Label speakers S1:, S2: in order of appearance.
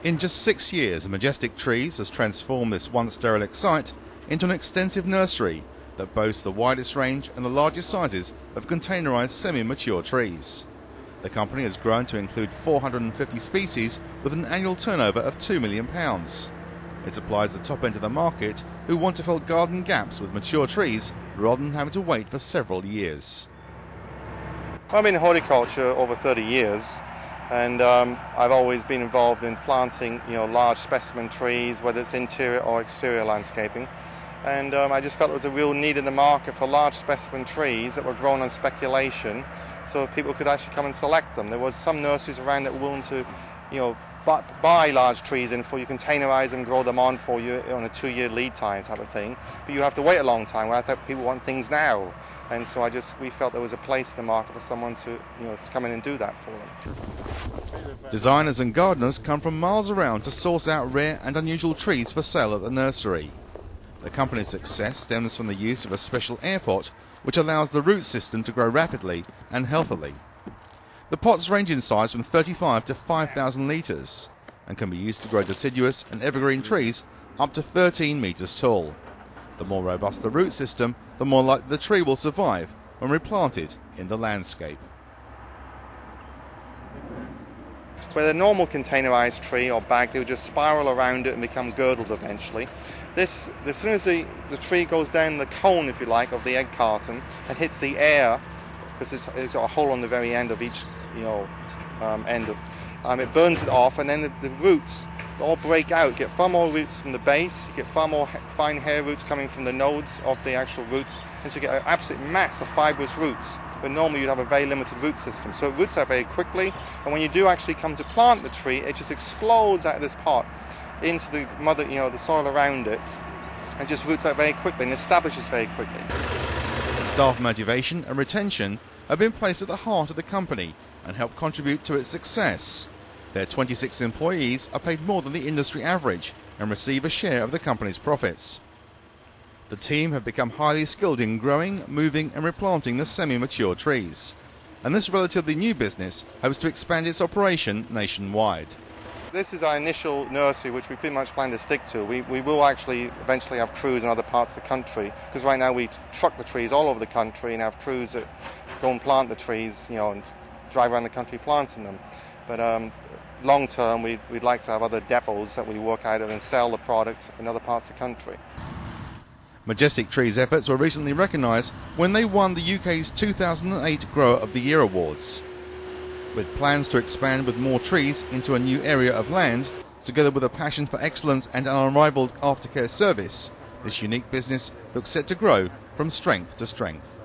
S1: In just 6 years, Majestic Trees has transformed this once derelict site into an extensive nursery that boasts the widest range and the largest sizes of containerised semi-mature trees. The company has grown to include 450 species with an annual turnover of £2 million. It supplies the top end of the market who want to fill garden gaps with mature trees rather than having to wait for several years.
S2: I've been in horticulture over 30 years. And I've always been involved in planting, large specimen trees, whether it's interior or exterior landscaping. And I just felt there was a real need in the market for large specimen trees that were grown on speculation, so people could actually come and select them. There was some nurseries around that were willing to, buy large trees in for you, containerize them, grow them on for you on a 2-year lead time type of thing. But you have to wait a long time. I thought people want things now, and so we felt there was a place in the market for someone to come in and do that for them.
S1: Designers and gardeners come from miles around to source out rare and unusual trees for sale at the nursery. The company's success stems from the use of a special air pot which allows the root system to grow rapidly and healthily. The pots range in size from 35 to 5,000 litres and can be used to grow deciduous and evergreen trees up to 13 metres tall. The more robust the root system, the more likely the tree will survive when replanted in the landscape.
S2: With a normal containerised tree or bag, they would just spiral around it and become girdled eventually. As soon as the tree goes down the cone, if you like, of the egg carton and hits the air, because it's got a hole on the very end of each end of, it burns it off, and then the roots all break out. You get far more roots from the base, you get far more fine hair roots coming from the nodes of the actual roots, and so you get an absolute mass of fibrous roots. But normally you'd have a very limited root system. So it roots out very quickly, and when you do actually come to plant the tree, it just explodes out of this pot into the mother, the soil around it, and just roots out very quickly and establishes very quickly.
S1: Staff motivation and retention have been placed at the heart of the company and help contribute to its success. Their 26 employees are paid more than the industry average and receive a share of the company's profits. The team have become highly skilled in growing, moving and replanting the semi-mature trees, and this relatively new business hopes to expand its operation nationwide.
S2: This is our initial nursery, which we pretty much plan to stick to. We will actually eventually have crews in other parts of the country, because right now we truck the trees all over the country and have crews that go and plant the trees, and drive around the country planting them. But long term, we'd like to have other depots that we work out of and sell the product in other parts of the country.
S1: Majestic Trees' efforts were recently recognised when they won the UK's 2008 Grower of the Year Awards. With plans to expand with more trees into a new area of land, together with a passion for excellence and an unrivaled aftercare service, this unique business looks set to grow from strength to strength.